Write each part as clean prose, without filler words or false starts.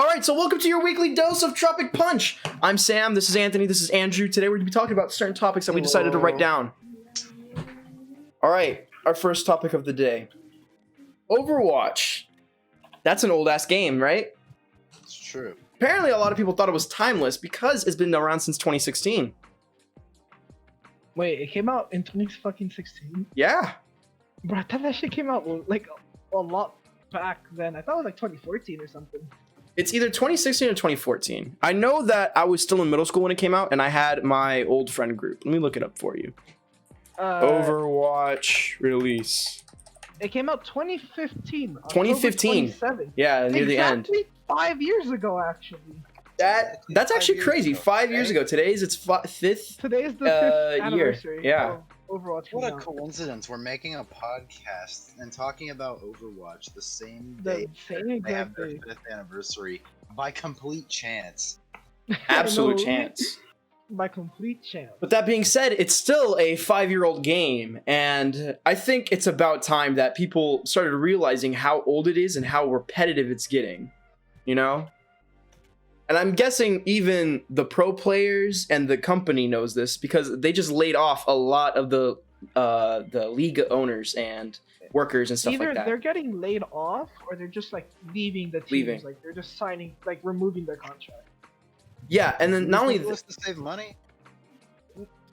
All right, so welcome to your weekly dose of Tropic Punch. I'm Sam, this is Anthony, this is Andrew. Today we're going to be talking about certain topics that we decided to write down. All right, our first topic of the day. Overwatch. That's an old-ass game, right? It's true. Apparently, a lot of people thought it was timeless because it's been around since 2016. Wait, it came out in 2016? Yeah. Bro, I thought that shit came out like a lot back then. I thought it was like 2014 or something. It's either 2016 or 2014. I know that I was still in middle school when it came out, and I had my old friend group. Let me look it up for you. Overwatch release. It came out 2015. 2015. Yeah, near the end. Exactly 5 years ago, actually. That's actually crazy. 5 years ago. Today's its fifth. Today's the fifth anniversary. Yeah. Overwatch. What a coincidence. We're making a podcast and talking about Overwatch the same day they have their 5th anniversary by complete chance. Absolute chance. By complete chance. But that being said, it's still a 5-year-old game, and I think it's about time that people started realizing how old it is and how repetitive it's getting, you know? And I'm guessing even the pro players and the company knows this because they just laid off a lot of the league owners and workers and stuff like that. Either they're getting laid off or they're just like leaving the teams. Like they're just signing, like removing their contract. Yeah, and then not only this to save money.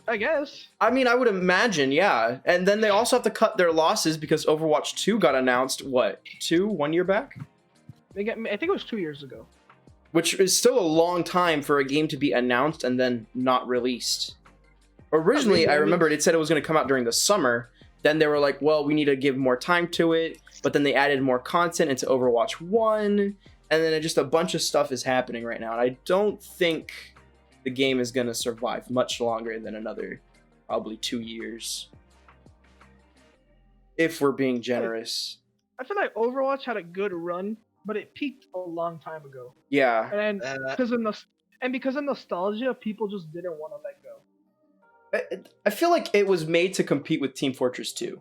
I guess. I mean, I would imagine, yeah. And then they also have to cut their losses because Overwatch 2 got announced, what, 1 year back? I think it was 2 years ago. Which is still a long time for a game to be announced and then not released. Originally, I remembered it said it was going to come out during the summer. Then they were like, well, we need to give more time to it. But then they added more content into Overwatch 1. And then just a bunch of stuff is happening right now. And I don't think the game is going to survive much longer than another probably 2 years. If we're being generous. I feel like Overwatch had a good run, but it peaked a long time ago. Yeah. And because of nostalgia, people just didn't want to let go. I feel like it was made to compete with Team Fortress 2.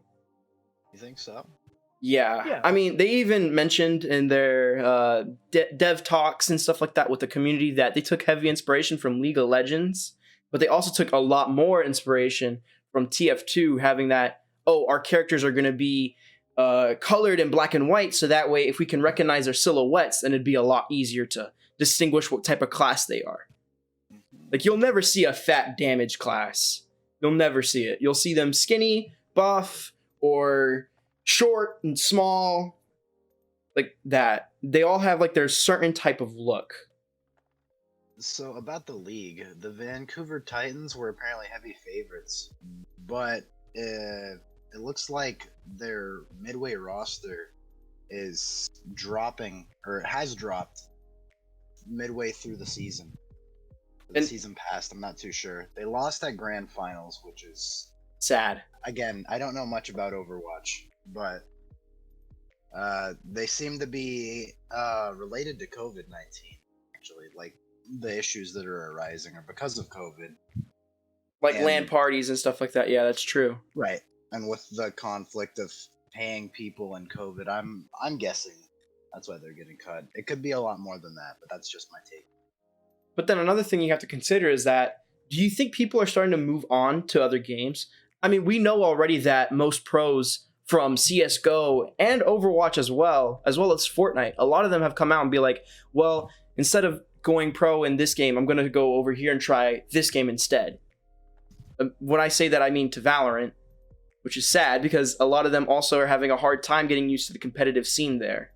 You think so? Yeah. I mean, they even mentioned in their dev talks and stuff like that with the community that they took heavy inspiration from League of Legends, but they also took a lot more inspiration from TF2, having that, our characters are going to be colored in black and white, so that way if we can recognize their silhouettes, then it'd be a lot easier to distinguish what type of class they are. Like, you'll never see a fat damage class. You'll never see it. You'll see them skinny, buff, or short and small, like that. They all have like their certain type of look. So about the league, the Vancouver Titans were apparently heavy favorites, but it looks like their midway roster is dropping, or has dropped midway through the season. The season passed, I'm not too sure. They lost at grand finals, which is sad. Again, I don't know much about Overwatch, but they seem to be related to COVID-19, actually. Like, the issues that are arising are because of COVID. Like LAN parties and stuff like that. Yeah, that's true. Right. And with the conflict of paying people and COVID, I'm guessing that's why they're getting cut. It could be a lot more than that, but that's just my take. But then another thing you have to consider is that, do you think people are starting to move on to other games? I mean, we know already that most pros from CSGO and Overwatch as well as Fortnite, a lot of them have come out and be like, well, instead of going pro in this game, I'm going to go over here and try this game instead. When I say that, I mean to Valorant, which is sad because a lot of them also are having a hard time getting used to the competitive scene there.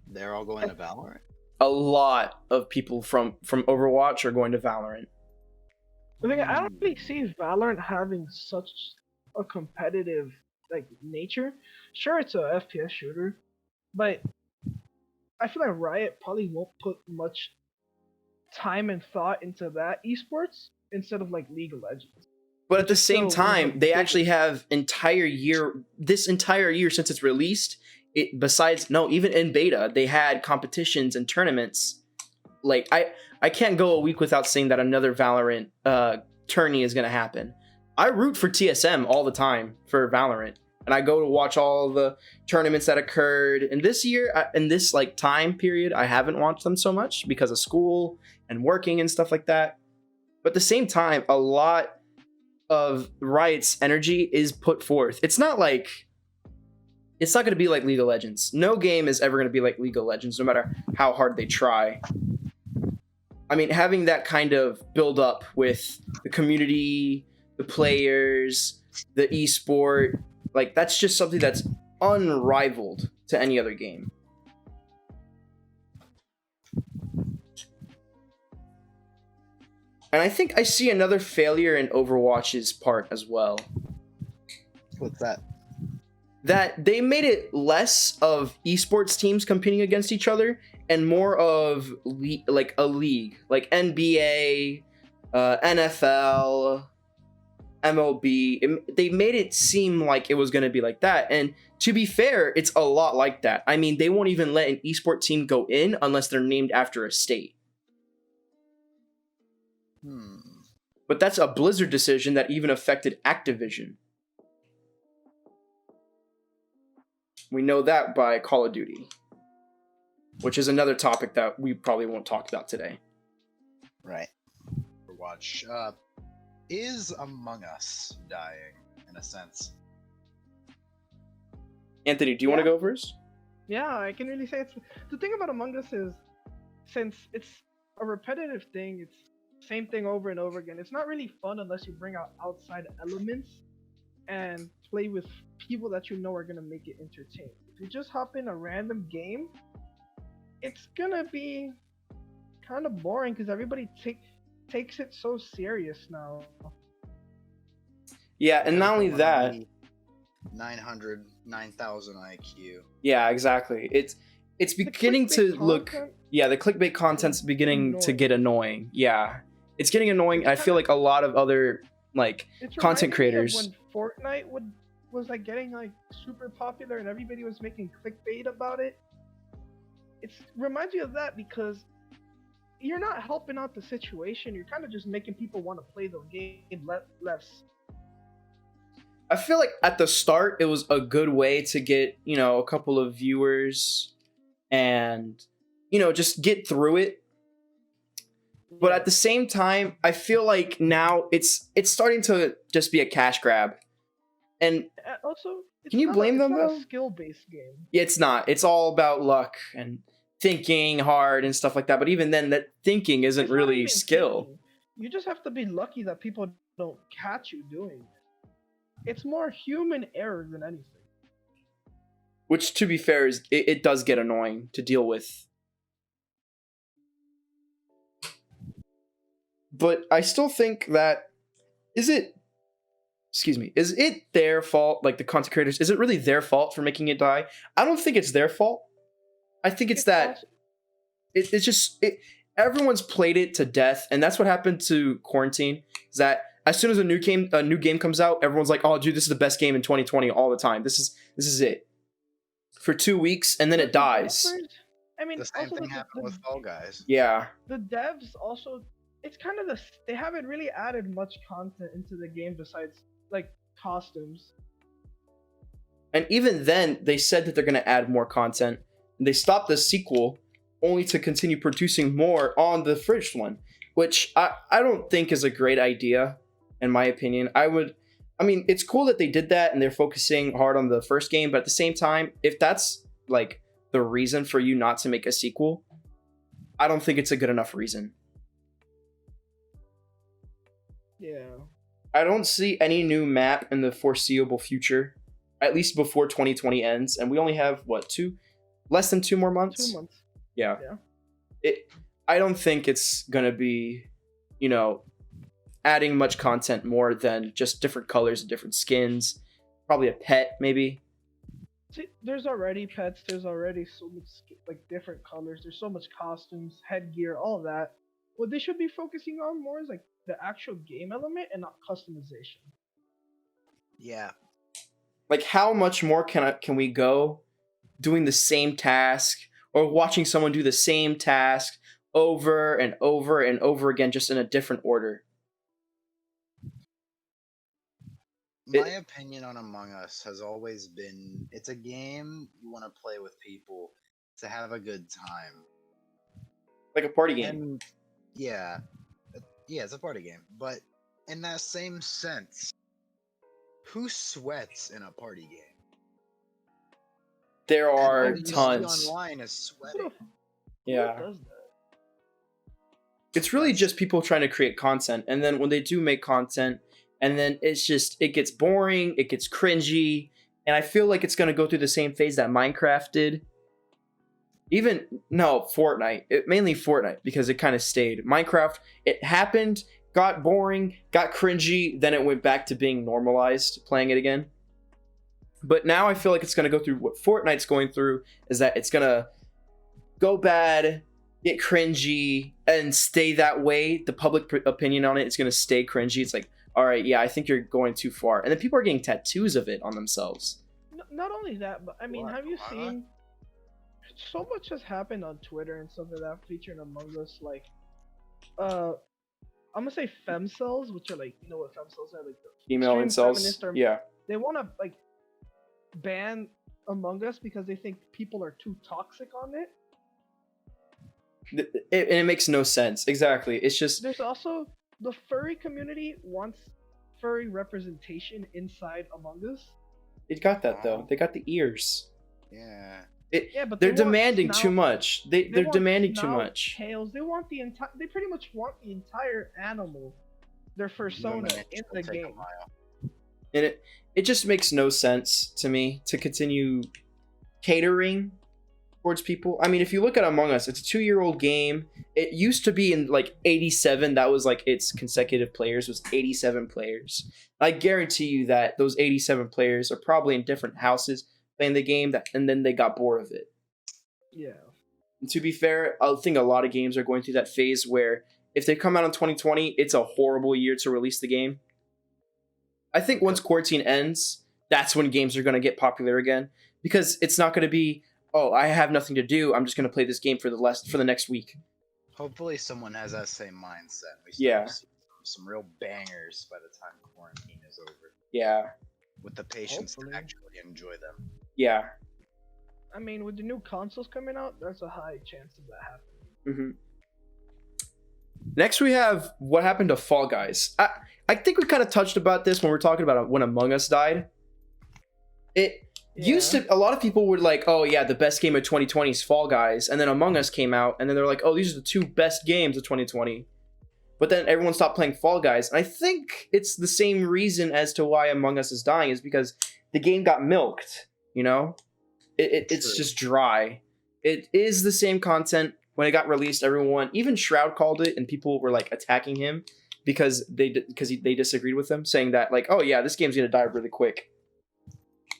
They're all going to Valorant? A lot of people from Overwatch are going to Valorant. I think I don't really see Valorant having such a competitive nature. Sure, it's a FPS shooter, but I feel like Riot probably won't put much time and thought into that esports instead of like League of Legends. But at the same time, they actually have this entire year since it's released. Even in beta, they had competitions and tournaments. Like, I can't go a week without saying that another Valorant tourney is going to happen. I root for TSM all the time for Valorant. and I go to watch all the tournaments that occurred. And this year, in this like time period, I haven't watched them so much because of school and working and stuff like that. But at the same time, a lot of Riot's energy is put forth. It's not going to be like League of Legends. No game is ever going to be like League of Legends, no matter how hard they try. I mean, having that kind of build up with the community, the players, the esport, like that's just something that's unrivaled to any other game. And I think I see another failure in Overwatch's part as well. What's that? That they made it less of esports teams competing against each other and more of like a league, like NBA, NFL, MLB. They made it seem like it was going to be like that. And to be fair, it's a lot like that. I mean, they won't even let an esport team go in unless they're named after a state. But that's a Blizzard decision that even affected Activision. We know that by Call of Duty, which is another topic that we probably won't talk about today. Right. Overwatch. Is Among Us dying, in a sense? Anthony, do you want to go first? Yeah, I can really say it's... The thing about Among Us is, since it's a repetitive thing, it's same thing over and over again. It's not really fun unless you bring out outside elements and play with people that you know are going to make it entertaining. If you just hop in a random game, it's going to be kind of boring because everybody takes it so serious now. Yeah, and not only that... 9,000 IQ. Yeah, exactly. It's beginning to look... Yeah, the clickbait content's beginning to get annoying. Yeah. It's getting annoying. I feel like a lot of other like content creators... When Fortnite was like getting like super popular and everybody was making clickbait about it. It reminds me of that because you're not helping out the situation. You're kind of just making people want to play the game less. I feel like at the start, it was a good way to get, a couple of viewers and, just get through it. But at the same time, I feel like now it's starting to just be a cash grab. And also, can you blame them though? It's not a skill-based game. Yeah, it's not. It's all about luck and thinking hard and stuff like that. But even then, that thinking isn't really skill. Thinking. You just have to be lucky that people don't catch you doing it. It's more human error than anything. Which, to be fair, is it does get annoying to deal with. But I still think that is it their fault, like the content creators? Is it really their fault for making it die? I don't think it's their fault. I think it's that it's just everyone's played it to death, and that's what happened to Quarantine. Is that as soon as a new game comes out, everyone's like, "Oh, dude, this is the best game in 2020 all the time. This is it." For 2 weeks, and then it dies. I mean, the same thing happened with Fall Guys. Yeah. The devs also, it's kind of they haven't really added much content into the game besides like costumes. And even then, they said that they're going to add more content. And they stopped the sequel only to continue producing more on the first one, which I don't think is a great idea, in my opinion. I mean, it's cool that they did that and they're focusing hard on the first game, but at the same time, if that's like the reason for you not to make a sequel, I don't think it's a good enough reason. Yeah. I don't see any new map in the foreseeable future, at least before 2020 ends, and we only have less than 2 more months? 2 months. Yeah. I don't think it's gonna be, adding much content more than just different colors and different skins. Probably a pet, maybe. See, there's already pets. There's already so much like different colors. There's so much costumes, headgear, all of that. What they should be focusing on more is like the actual game element and not customization. Yeah. Like, how much more can we go doing the same task or watching someone do the same task over and over and over again, just in a different order? My opinion on Among Us has always been it's a game you want to play with people to have a good time. Like a party game. And yeah, it's a party game. But in that same sense, who sweats in a party game? There And are all you see tons. online is sweating. Yeah. Who does that? It's really just people trying to create content, and then when they do make content, and then it gets boring, it gets cringy, and I feel like it's gonna go through the same phase that Minecraft did. Fortnite. Mainly Fortnite, because it kind of stayed. Minecraft, it happened, got boring, got cringy, then it went back to being normalized, playing it again. But now I feel like it's gonna go through what Fortnite's going through, is that it's gonna go bad, get cringy, and stay that way. The public opinion on it is going to stay cringy. It's like, all right, yeah, I think you're going too far. And then people are getting tattoos of it on themselves. Not only that, but I mean, have you seen? So much has happened on Twitter and stuff like that featuring Among Us. Like, I'm gonna say femcells, which are like, you know what femcells are, like the Female incels. Yeah. They want to like ban Among Us because they think people are too toxic on it. And it makes no sense. Exactly. It's just there's also the furry community wants furry representation inside Among Us. It got that though. They got the ears. Yeah. But they're demanding too much. They're demanding too much. Tails. They want the entire. They pretty much want the entire animal, their persona in the game. And it just makes no sense to me to continue catering towards people. I mean, if you look at Among Us, it's a 2-year-old game. It used to be in like 87. That was like its consecutive players was 87 players. I guarantee you that those 87 players are probably in different houses playing the game, and then they got bored of it. Yeah. And to be fair, I think a lot of games are going through that phase where if they come out in 2020, it's a horrible year to release the game. I think once quarantine ends, that's when games are going to get popular again, because it's not going to be, oh, I have nothing to do, I'm just going to play this game for the next week. Hopefully someone has that same mindset. We see some real bangers by the time quarantine is over. Yeah. With the patience to actually enjoy them. Yeah. I mean, with the new consoles coming out, there's a high chance of that happening. Mm-hmm. Next, we have what happened to Fall Guys. I think we kind of touched about this when we were talking about when Among Us died. Used to, a lot of people were like, oh yeah, the best game of 2020 is Fall Guys, and then Among Us came out, and then they're like, oh, these are the 2 best games of 2020. But then everyone stopped playing Fall Guys, and I think it's the same reason as to why Among Us is dying, is because the game got milked, you know? It's just dry. It is the same content. When it got released, everyone, even Shroud called it, and people were like attacking him because they disagreed with him, saying that like, oh yeah, this game's gonna die really quick.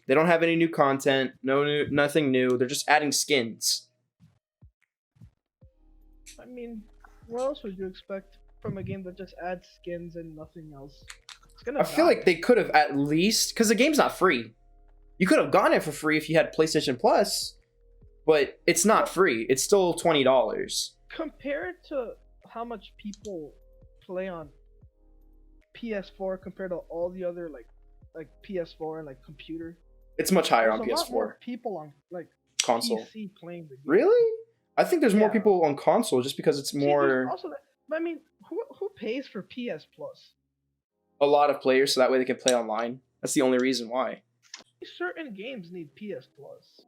They don't have any new content, nothing new. They're just adding skins. I mean, what else would you expect from a game that just adds skins and nothing else? I feel like they could have at least, because the game's not free. You could have gotten it for free if you had PlayStation Plus, but it's not free. It's still $20. Compared to how much people play on PS4 compared to all the other like PS4 and like computer. It's much higher on PS4. PS4. More people on like console PC playing the game. Really? I think there's more people on console just because it's more. Also that, but I mean, who pays for PS Plus? A lot of players, so that way they can play online. That's the only reason why. Certain games need PS Plus.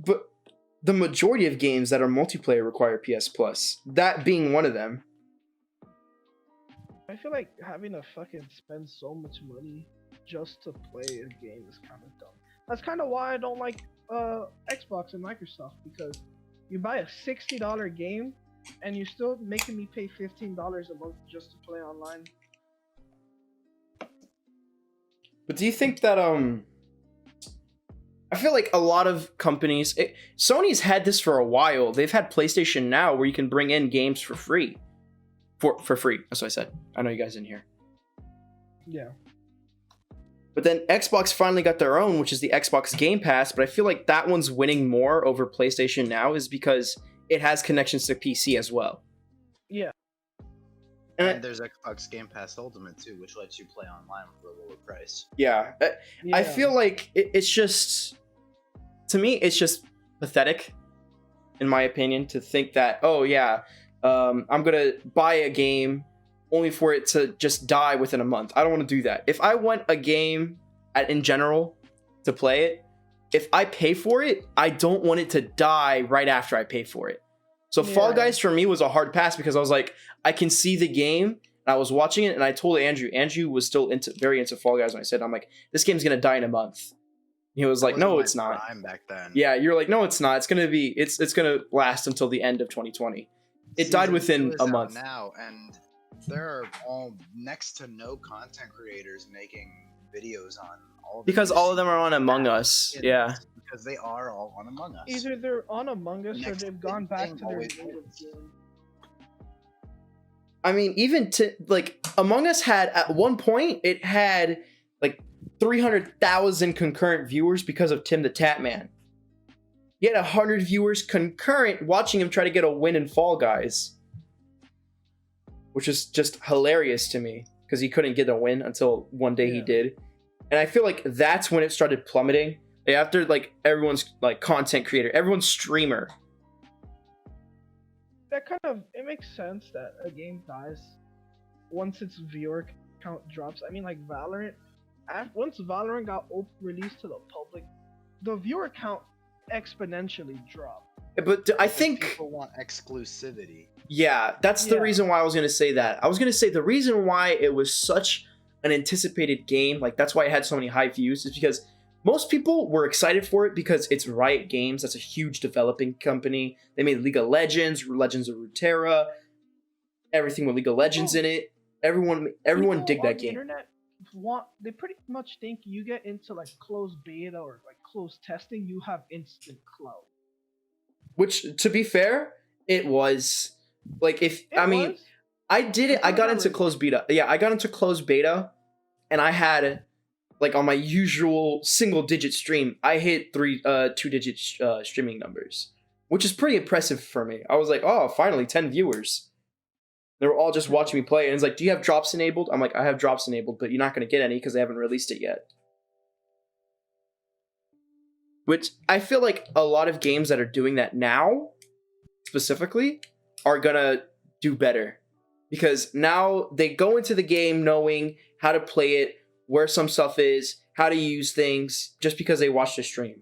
But the majority of games that are multiplayer require PS Plus. That being one of them. I feel like having to fucking spend so much money just to play a game is kind of dumb. That's kind of why I don't like Xbox and Microsoft, because you buy a $60 game and you're still making me pay $15 a month just to play online. But do you think that I feel like a lot of companies, Sony's had this for a while. They've had PlayStation Now where you can bring in games for free. For free. That's what I said. I know you guys didn't hear. Yeah. But then Xbox finally got their own, which is the Xbox Game Pass. But I feel like that one's winning more over PlayStation Now is because it has connections to PC as well. Yeah. And there's Xbox Game Pass Ultimate too, which lets you play online for a lower price. Yeah. I feel like it's just, to me, it's just pathetic, in my opinion, to think that, oh yeah, I'm gonna buy a game only for it to just die within a month. I don't want to do that. If I want a game in general to play it, if I pay for it, I don't want it to die right after I pay for it. So Fall Guys for me was a hard pass because I was like, I can see the game, and I was watching it, and I told Andrew. Andrew was still very into Fall Guys when I said, I'm like, this game's gonna die in a month. He was like, no, it's not. Back then. Yeah, you're like, no, it's not. It's gonna last until the end of 2020. It died within a month. Now, and there are all next to no content creators making videos on all. Because all of them are on Among Us. Yeah. Because they are all on Among Us. Either they're on Among Us or they've gone back to their native game. I mean, even to like Among Us had at one point it had like 300,000 concurrent viewers because of Tim the Tatman. He had 100 viewers concurrent watching him try to get a win in Fall Guys, which is just hilarious to me because he couldn't get a win until one day he did. And I feel like that's when it started plummeting. After like everyone's like content creator, everyone's streamer. That kind of, it makes sense that a game dies once its viewer count drops. I mean, like Valorant, once Valorant got released to the public, the viewer count exponentially dropped. But I think people want exclusivity. Yeah, that's the reason why I was going to say that. I was going to say the reason why it was such an anticipated game, like that's why it had so many high views, is because most people were excited for it because it's Riot Games. That's a huge developing company. They made League of Legends, Legends of Runeterra, everything with League of Legends in it. Everyone dig that game. They pretty much think you get into like closed beta or like closed testing, you have instant clout. Which, to be fair, it was like I did it. I got into closed beta. Yeah, I got into closed beta, and I had. Like on my usual single-digit stream, I hit 2-digit streaming numbers, which is pretty impressive for me. I was like, oh, finally 10 viewers. They were all just watching me play, and it's like, do you have drops enabled? I'm like, I have drops enabled, but you're not going to get any because they haven't released it yet. Which I feel like a lot of games that are doing that now, specifically, are going to do better. Because now they go into the game knowing how to play it, where some stuff is, how to use things, just because they watched the stream.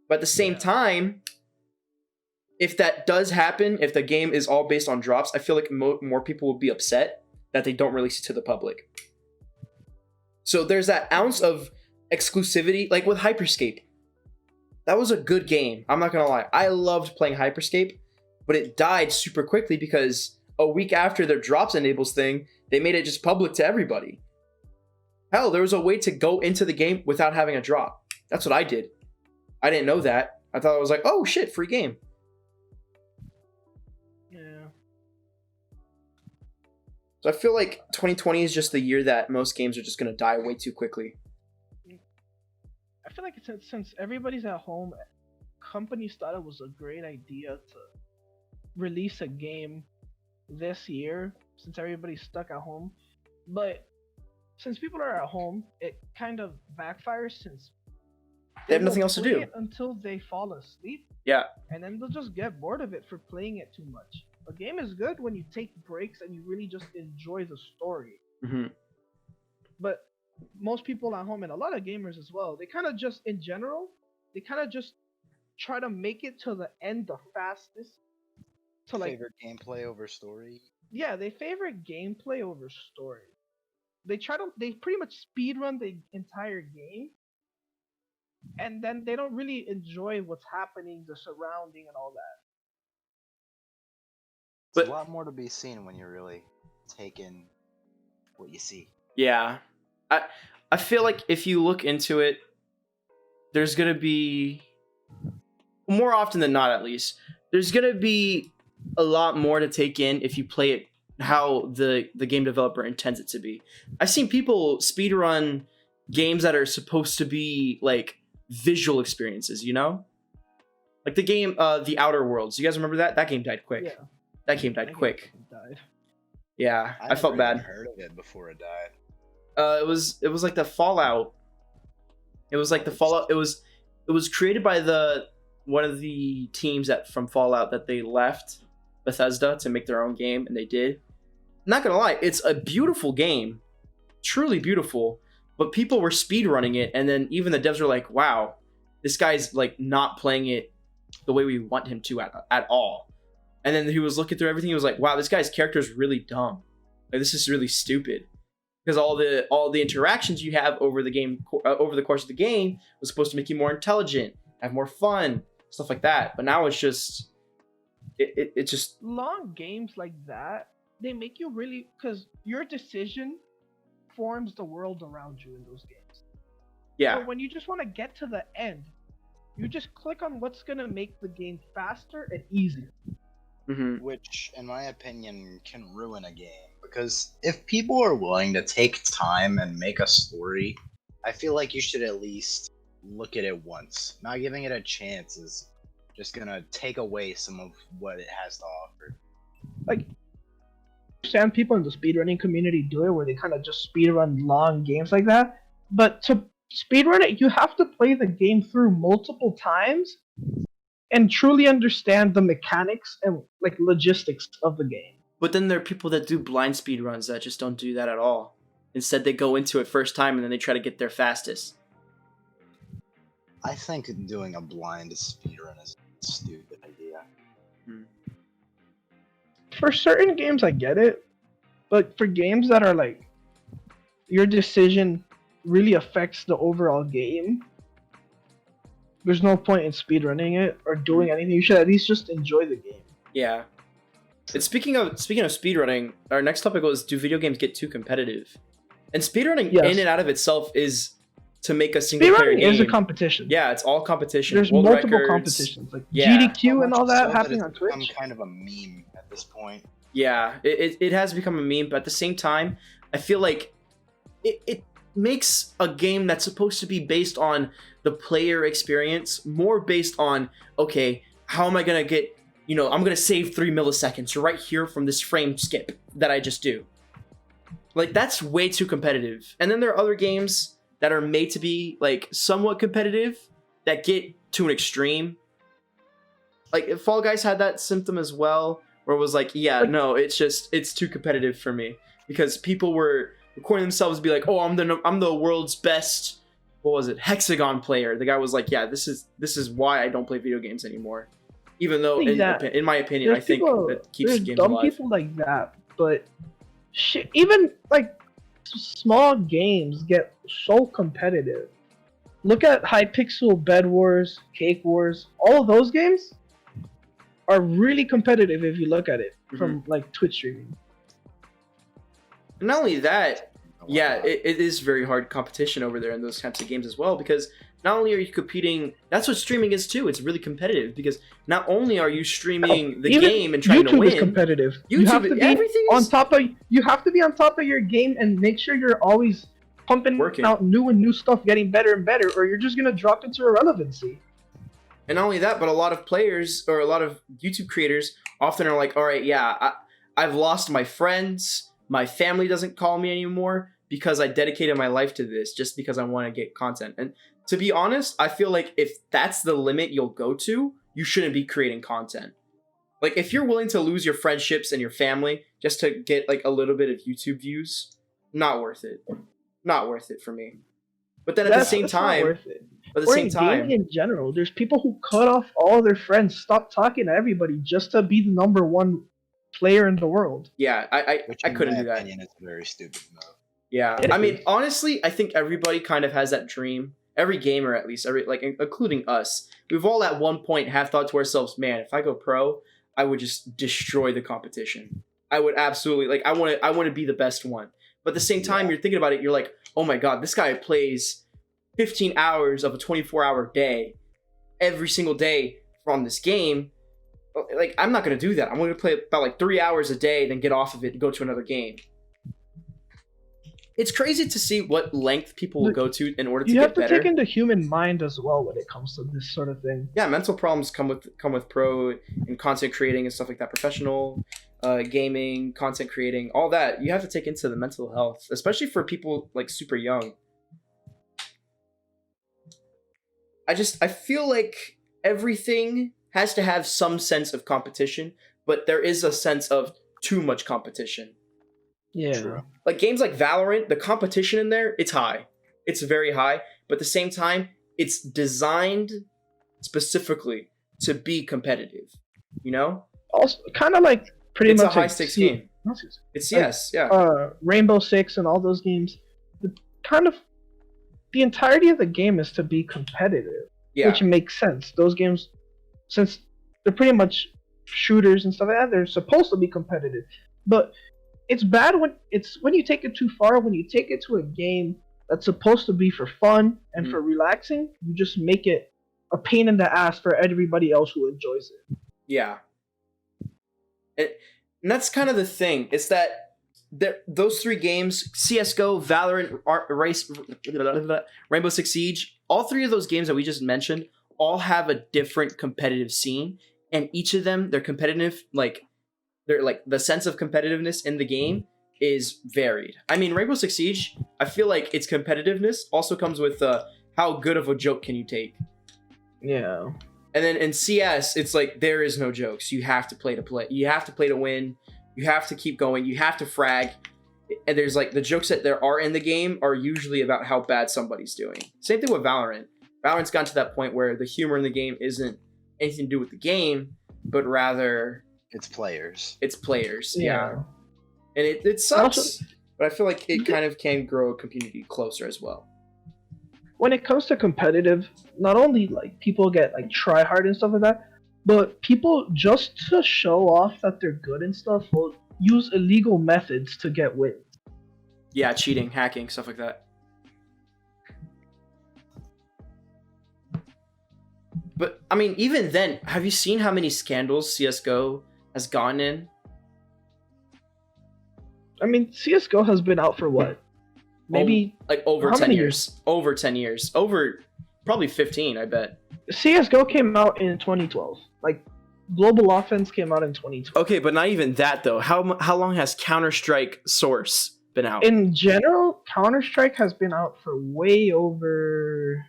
But at the same time, if that does happen, if the game is all based on drops, I feel like more people will be upset that they don't release it to the public. So there's that ounce of exclusivity, like with Hyperscape. That was a good game. I'm not gonna lie. I loved playing Hyperscape, but it died super quickly because a week after their drops enables thing, they made it just public to everybody. Hell, there was a way to go into the game without having a drop. That's what I did. I didn't know that. I thought I was like, oh shit, free game. Yeah. So I feel like 2020 is just the year that most games are just going to die way too quickly. I feel like since everybody's at home, companies thought it was a great idea to release a game this year since everybody's stuck at home. But since people are at home, it kind of backfires since they have nothing else to do until they fall asleep. Yeah. And then they'll just get bored of it for playing it too much. A game is good when you take breaks and you really just enjoy the story. Mm-hmm. But most people at home, and a lot of gamers as well, they kind of just, in general, they kind of just try to make it to the end the fastest. To like favorite gameplay over story. Yeah, they favorite gameplay over story. They pretty much speedrun the entire game, and then they don't really enjoy what's happening, the surrounding, and all that. There's a lot more to be seen when you're really taking what you see. Yeah. I feel like if you look into it, there's going to be, more often than not at least, there's going to be a lot more to take in if you play it how the game developer intends it to be. I've seen people speedrun games that are supposed to be like visual experiences, you know? Like the game The Outer Worlds. You guys remember that? That game died quick. Yeah. That game died quick. Yeah, I I felt never even bad. heard of it before it died. It was like the Fallout. It was like the Fallout. It was created by the one of the teams that from Fallout that they left Bethesda to make their own game, and they did. Not gonna lie, it's a beautiful game, truly beautiful. But people were speedrunning it, and then even the devs were like, "Wow, this guy's like not playing it the way we want him to at all." And then he was looking through everything. He was like, "Wow, this guy's character is really dumb. Like this is really stupid." Because all the interactions you have over the game over the course of the game was supposed to make you more intelligent, have more fun, stuff like that. But now it's just it just Long games like that, they make you really, because your decision forms the world around you in those games. yeah. But when you just want to get to the end, you just click on what's gonna make the game faster and easier. Mm-hmm. Which, in my opinion, can ruin a game. Because if people are willing to take time and make a story, I feel like you should at least look at it once. Not giving it a chance is just gonna take away some of what it has to offer. Like, understand people in the speedrunning community do it, where they kind of just speedrun long games like that. But to speedrun it, you have to play the game through multiple times and truly understand the mechanics and like logistics of the game. But then there are people that do blind speed runs that just don't do that at all. Instead, they go into it first time and then they try to get there fastest. I think doing a blind speedrun is a stupid idea. For certain games, I get it, but for games that are like your decision really affects the overall game, there's no point in speedrunning it or doing anything. You should at least just enjoy the game. Yeah. And speaking of speedrunning, our next topic was, do video games get too competitive? And speedrunning Yes. in and out of itself is to make a single player Speedrunning game. is a competition. Yeah, it's all competition. There's World multiple records. competitions, like Yeah. GDQ and all So that happening it's on become Twitch. kind of a meme at this point. Yeah, it has become a meme, but at the same time, I feel like it makes a game that's supposed to be based on the player experience more based on, okay, how am I going to get, I'm going to save 3 milliseconds right here from this frame skip that I just do. Like, that's way too competitive. And then there are other games that are made to be, like, somewhat competitive that get to an extreme. Like, Fall Guys had that symptom as well, where it was like, yeah, no, it's too competitive for me. Because people were recording themselves to be like, oh, I'm the world's best, what was it, hexagon player. The guy was like, yeah, this is why I don't play video games anymore. Even though, in my opinion, I think that keeps games dumb alive. people like that, but shit, even like small games get so competitive. Look at Hypixel, Bed Wars, Cake Wars. All of those games are really competitive if you look at it from like Twitch streaming. And not only that, yeah, it is very hard competition over there in those types of games as well, because not only are you competing, that's what streaming is too. It's really competitive because not only are you streaming the game and trying YouTube to win. is competitive. YouTube, you have to be everything on is top of. You have to be on top of your game and make sure you're always pumping out new stuff, getting better and better, or you're just gonna drop into irrelevancy. And not only that, but a lot of players or a lot of YouTube creators often are like, all right, yeah, I've lost my friends. My family doesn't call me anymore because I dedicated my life to this just because I want to get content. And to be honest, I feel like if that's the limit you'll go to, you shouldn't be creating content. Like, if you're willing to lose your friendships and your family just to get like a little bit of YouTube views, not worth it. Not worth it for me. But then at the same time, not worth it. At the same time, gaming in general, there's people who cut off all their friends, stop talking to everybody just to be the number one player in the world. Yeah, I couldn't do that. Opinion, it's a very stupid move. Yeah, I mean, honestly, I think everybody kind of has that dream. Every gamer, at least, including us, we've all at one point have thought to ourselves, "Man, if I go pro, I would just destroy the competition. I would absolutely I want to be the best one." But at the same time, you're thinking about it, you're like, "Oh my god, this guy plays 15 hours of a 24-hour day every single day from this game. Like, I'm not gonna do that. I'm gonna play about 3 hours a day, then get off of it and go to another game." It's crazy to see what length people will go to in order to get better. You have to take into human mind as well when it comes to this sort of thing. Yeah, mental problems come with pro and content creating and stuff like that, professional gaming, content creating, all that, you have to take into the mental health, especially for people like super young. I feel like everything has to have some sense of competition, but there is a sense of too much competition. Yeah. True. Like games like Valorant, the competition in there, it's high. It's very high, but at the same time, it's designed specifically to be competitive. You know? Also, kind of like pretty It's much a high like stakes game. It's Like, yes, yeah. Rainbow Six and all those games. Kind of the entirety of the game is to be competitive, Yeah. which makes sense. Those games, since they're pretty much shooters and stuff like that, they're supposed to be competitive. But it's bad when you take it too far. When you take it to a game that's supposed to be for fun and for relaxing, you just make it a pain in the ass for everybody else who enjoys it. Yeah. And that's kind of the thing. It's that those three games, CSGO, Valorant, Rainbow Six Siege, all three of those games that we just mentioned all have a different competitive scene. And each of them, they're competitive, they're like the sense of competitiveness in the game is varied. I mean, Rainbow Six Siege, I feel like its competitiveness also comes with how good of a joke can you take. Yeah. And then in CS, it's like there is no jokes. You have to play to play. You have to play to win. You have to keep going. You have to frag. And there's like the jokes that there are in the game are usually about how bad somebody's doing. Same thing with Valorant. Valorant's gotten to that point where the humor in the game isn't anything to do with the game, but rather it's players. It's players. Yeah. And it sucks, also, but I feel like it kind of can grow a community closer as well. When it comes to competitive, not only like people get like try hard and stuff like that, but people just to show off that they're good and stuff will use illegal methods to get wins. Yeah, cheating, hacking, stuff like that. But I mean, even then, have you seen how many scandals CS:GO has gotten in? I mean, CS:GO has been out for what? Maybe like over 10 years. Over 10 years. Over probably 15, I bet. CS:GO came out in 2012. Like Global Offense came out in 2012. Okay, but not even that though. How long has Counter-Strike Source been out? In general, Counter-Strike has been out for way over.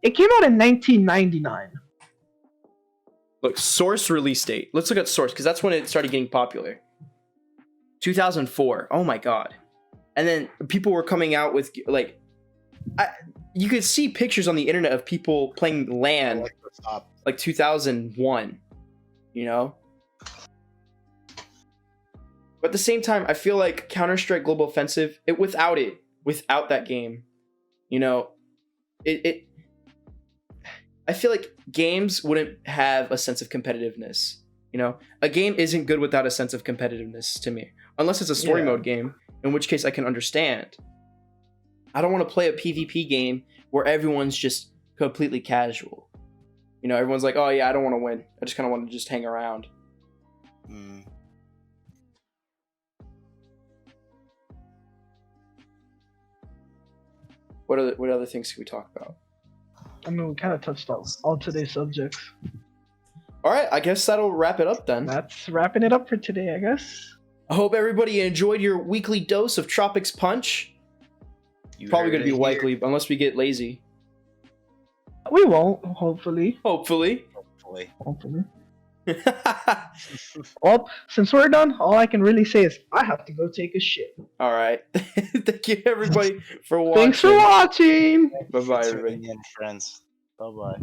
It came out in 1999. Look, Source release date. Let's look at Source because that's when it started getting popular. 2004. Oh my god. And then people were coming out with like, you could see pictures on the internet of people playing LAN like 2001, you know? But at the same time, I feel like Counter-Strike Global Offensive, without that game, you know, I feel like games wouldn't have a sense of competitiveness, you know? A game isn't good without a sense of competitiveness to me, unless it's a story mode game. In which case I can understand. I don't want to play a PvP game where everyone's just completely casual. You know, everyone's like, oh yeah, I don't want to win. I just kind of want to just hang around. What other things can we talk about? I mean, we kind of touched on all today's subjects. All right, I guess that'll wrap it up then. That's wrapping it up for today, I guess. I hope everybody enjoyed your weekly dose of Tropics Punch. Probably going to be weekly, unless we get lazy. We won't, hopefully. Hopefully. Well, since we're done, all I can really say is I have to go take a shit. All right. Thank you, everybody, for watching. Thanks for watching. Bye-bye, everybody. Friends. Bye-bye.